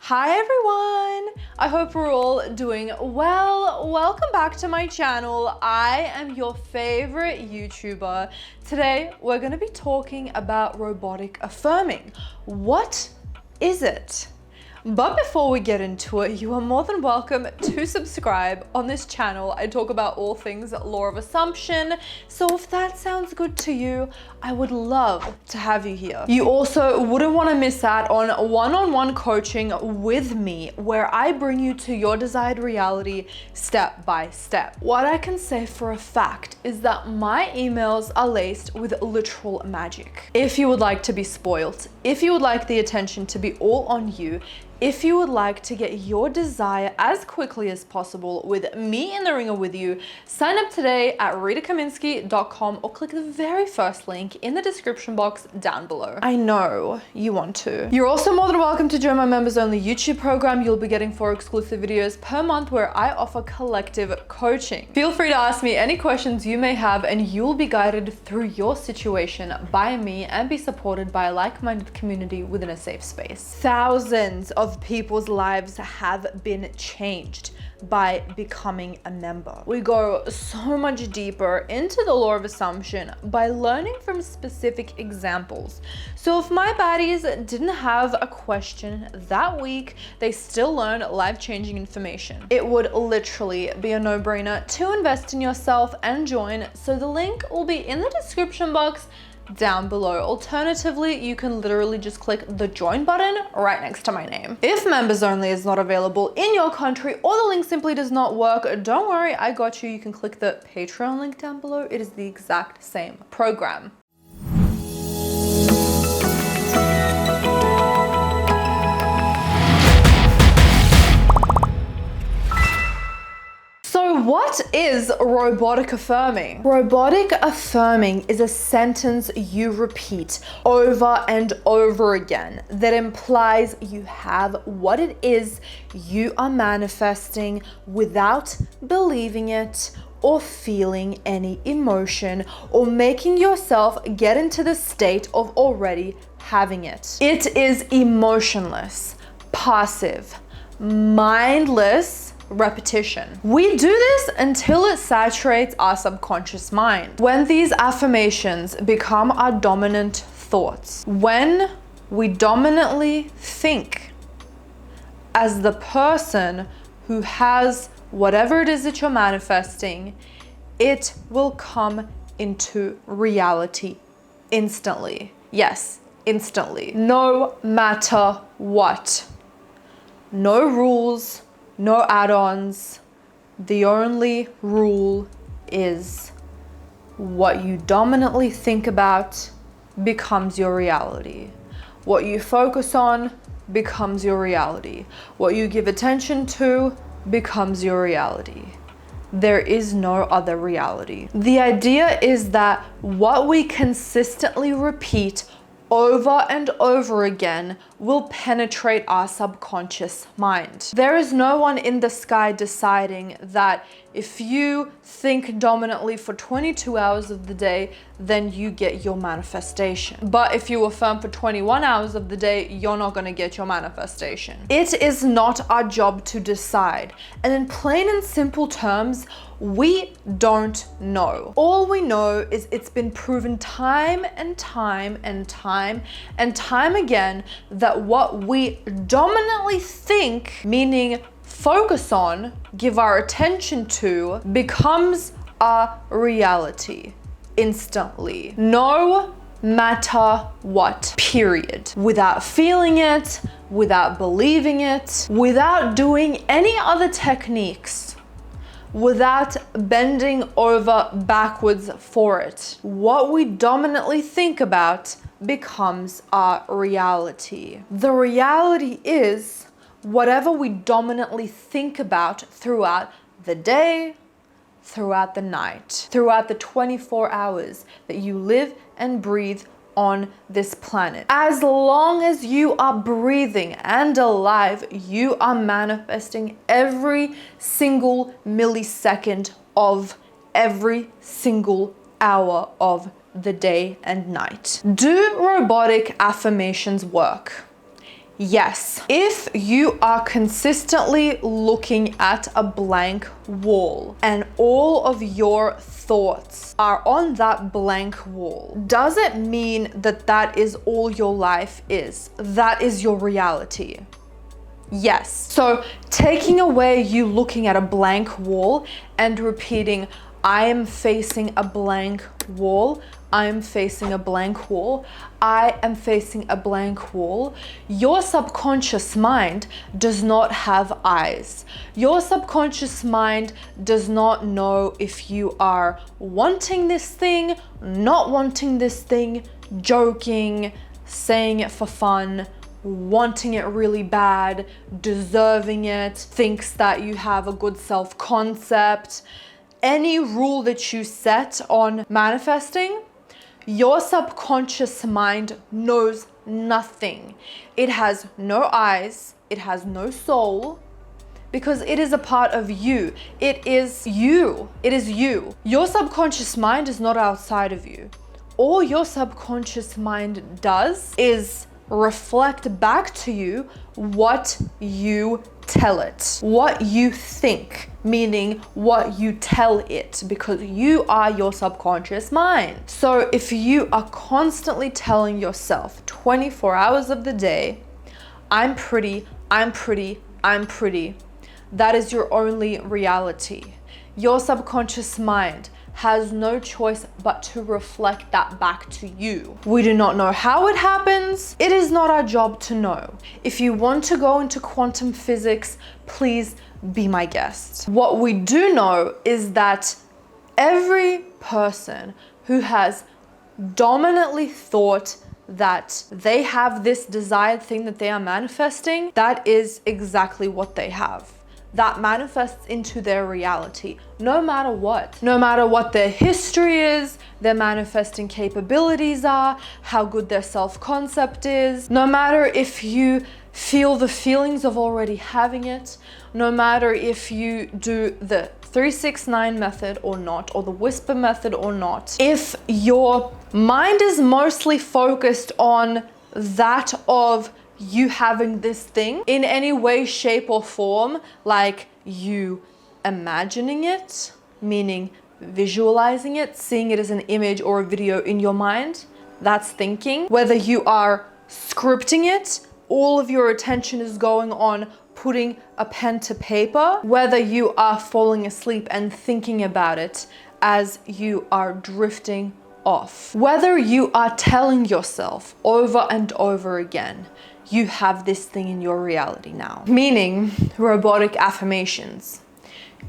Hi everyone! I hope we're all doing well. Welcome back to my channel. I am your favorite YouTuber. Today, we're gonna be talking about robotic affirming. What is it? But before we get into it, you are more than welcome to subscribe. On this channel, I talk about all things law of assumption. So if that sounds good to you, I would love to have you here. You also wouldn't want to miss out on one-on-one coaching with me, where I bring you to your desired reality step by step. What I can say for a fact is that my emails are laced with literal magic. If you would like to be spoiled, if you would like the attention to be all on you, if you would like to get your desire as quickly as possible with me in the ringer with you, sign up today at RitaKaminski.com or click the very first link in the description box down below. I know you want to. You're also more than welcome to join my members only YouTube program. You'll be getting 4 exclusive videos per month where I offer collective coaching. Feel free to ask me any questions you may have and you'll be guided through your situation by me and be supported by a like-minded community within a safe space. Thousands of people's lives have been changed by becoming a member. We go so much deeper into the law of assumption by learning from specific examples. So if my baddies didn't have a question that week, they still learn life-changing information. It would literally be a no-brainer to invest in yourself and join. So the link will be in the description box down below. Alternatively, you can literally just click the join button right next to my name. If members only is not available in your country or the link simply does not work, don't worry, I got you. You can click the Patreon link down below. It is the exact same program. So what is robotic affirming? Robotic affirming is a sentence you repeat over and over again that implies you have what it is you are manifesting without believing it or feeling any emotion or making yourself get into the state of already having it. It is emotionless, passive, mindless repetition. We do this until it saturates our subconscious mind. When these affirmations become our dominant thoughts, when we dominantly think as the person who has whatever it is that you're manifesting, it will come into reality instantly. Yes, instantly. No matter what. No rules, no add-ons. The only rule is what you dominantly think about becomes your reality. What you focus on becomes your reality. What you give attention to becomes your reality. There is no other reality. The idea is that what we consistently repeat over and over again will penetrate our subconscious mind. There is no one in the sky deciding that if you think dominantly for 22 hours of the day, then you get your manifestation. But if you affirm for 21 hours of the day, you're not gonna get your manifestation. It is not our job to decide. And in plain and simple terms, we don't know. All we know is it's been proven time and time and time and time again that what we dominantly think, meaning focus on, give our attention to, becomes a reality instantly. No matter what, period. Without feeling it, without believing it, without doing any other techniques, without bending over backwards for it. What we dominantly think about becomes our reality. The reality is whatever we dominantly think about throughout the day, throughout the night, throughout the 24 hours that you live and breathe on this planet. As long as you are breathing and alive, you are manifesting every single millisecond of every single hour of the day and night. Do robotic affirmations work? Yes. If you are consistently looking at a blank wall and all of your thoughts are on that blank wall, does it mean that that is all your life is? That is your reality? Yes. So taking away you looking at a blank wall and repeating, I am facing a blank wall, I am facing a blank wall, I am facing a blank wall. Your subconscious mind does not have eyes. Your subconscious mind does not know if you are wanting this thing, not wanting this thing, joking, saying it for fun, wanting it really bad, deserving it, thinks that you have a good self-concept. Any rule that you set on manifesting, your subconscious mind knows nothing. It has no eyes, it has no soul, because it is a part of you. It is you. It is you. Your subconscious mind is not outside of you. All your subconscious mind does is reflect back to you what you tell it, what you think, meaning what you tell it, because you are your subconscious mind. So if you are constantly telling yourself 24 hours of the day, I'm pretty, I'm pretty, I'm pretty, that is your only reality. Your subconscious mind has no choice but to reflect that back to you. We do not know how it happens. It is not our job to know. If you want to go into quantum physics, please be my guest. What we do know is that every person who has dominantly thought that they have this desired thing that they are manifesting, that is exactly what they have. That manifests into their reality, no matter what. No matter what their history is, their manifesting capabilities are, how good their self-concept is, no matter if you feel the feelings of already having it, no matter if you do the 369 method or not, or the whisper method or not. If your mind is mostly focused on that of you having this thing in any way, shape or form, like you imagining it, meaning visualizing it, seeing it as an image or a video in your mind, that's thinking. Whether you are scripting it, all of your attention is going on putting a pen to paper, whether you are falling asleep and thinking about it as you are drifting off, whether you are telling yourself over and over again, you have this thing in your reality now, meaning robotic affirmations.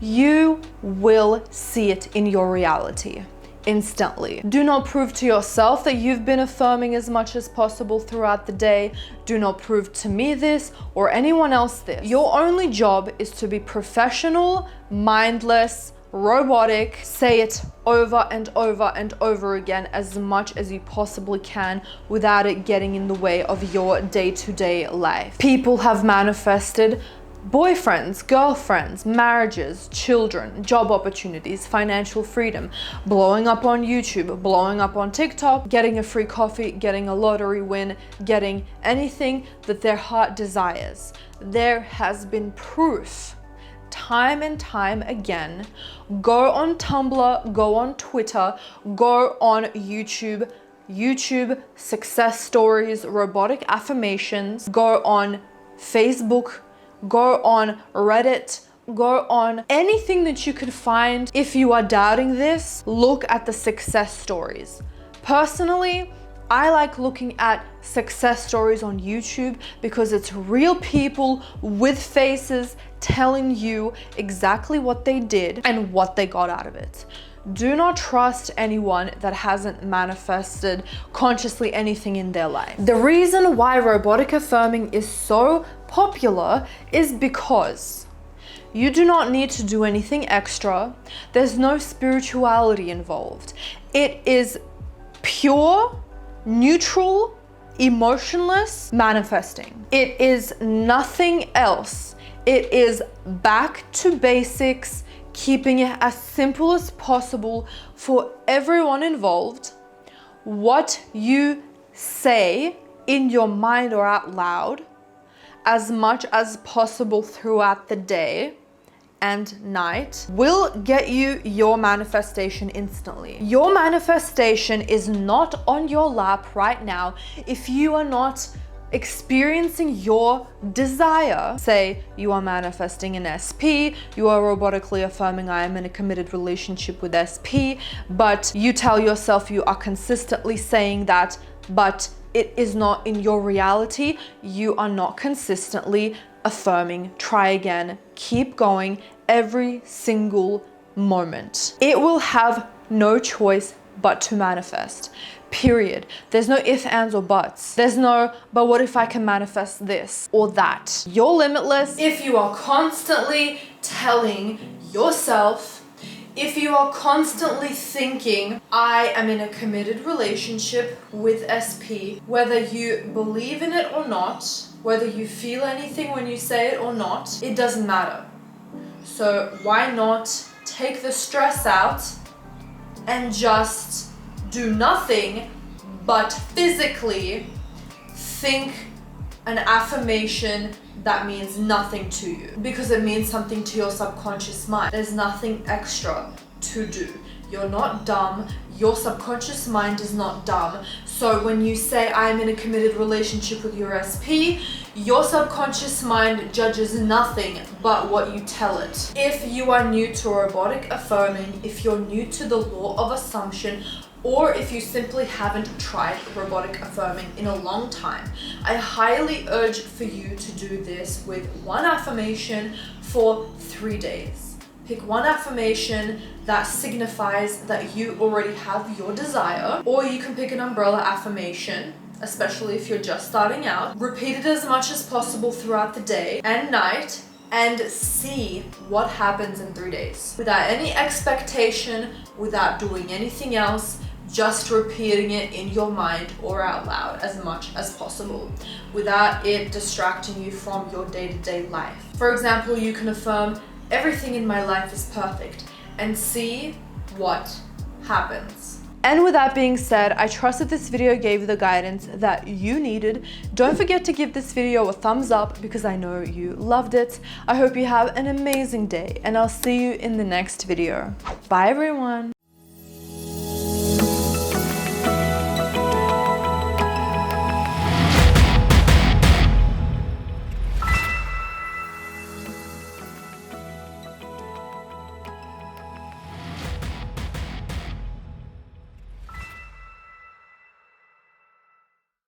You will see it in your reality instantly. Do not prove to yourself that you've been affirming as much as possible throughout the day. Do not prove to me this or anyone else this. Your only job is to be professional, mindless, robotic. Say it over and over and over again as much as you possibly can without it getting in the way of your day-to-day life. People have manifested boyfriends, girlfriends, marriages, children, job opportunities, financial freedom, blowing up on YouTube, blowing up on TikTok, getting a free coffee, getting a lottery win, getting anything that their heart desires. There has been proof time and time again. Go on Tumblr, go on Twitter, go on YouTube, success stories, robotic affirmations, go on Facebook, go on Reddit, go on anything that you could find. If you are doubting this, look at the success stories. Personally, I like looking at success stories on YouTube because it's real people with faces telling you exactly what they did and what they got out of it. Do not trust anyone that hasn't manifested consciously anything in their life. The reason why robotic affirming is so popular is because you do not need to do anything extra. There's no spirituality involved. It is pure, neutral, emotionless manifesting. It is nothing else. It is back to basics, keeping it as simple as possible for everyone involved. What you say in your mind or out loud as much as possible throughout the day and night will get you your manifestation instantly. Your manifestation is not on your lap right now if you are not experiencing your desire. Say you are manifesting an SP, you are robotically affirming I am in a committed relationship with SP, but you tell yourself you are consistently saying that, but it is not in your reality. You are not consistently affirming. Try again, keep going every single moment. It will have no choice but to manifest. Period. There's no ifs, ands, or buts. There's no, but what if I can manifest this or that? You're limitless if you are constantly telling yourself, if you are constantly thinking, I am in a committed relationship with SP, whether you believe in it or not, whether you feel anything when you say it or not, it doesn't matter. So why not take the stress out and just do nothing but physically think an affirmation that means nothing to you, because it means something to your subconscious mind. There's nothing extra to do. You're not dumb. Your subconscious mind is not dumb. So when you say I'm in a committed relationship with your SP, your subconscious mind judges nothing but what you tell it. If you are new to robotic affirming, if you're new to the law of assumption, or if you simply haven't tried robotic affirming in a long time, I highly urge for you to do this with one affirmation for 3 days. Pick one affirmation that signifies that you already have your desire, or you can pick an umbrella affirmation, especially if you're just starting out. Repeat it as much as possible throughout the day and night, and see what happens in 3 days. Without any expectation, without doing anything else, just repeating it in your mind or out loud as much as possible, without it distracting you from your day-to-day life. For example, you can affirm, everything in my life is perfect, and see what happens. And with that being said, I trust that this video gave you the guidance that you needed. Don't forget to give this video a thumbs up because I know you loved it. I hope you have an amazing day, and I'll see you in the next video. Bye everyone.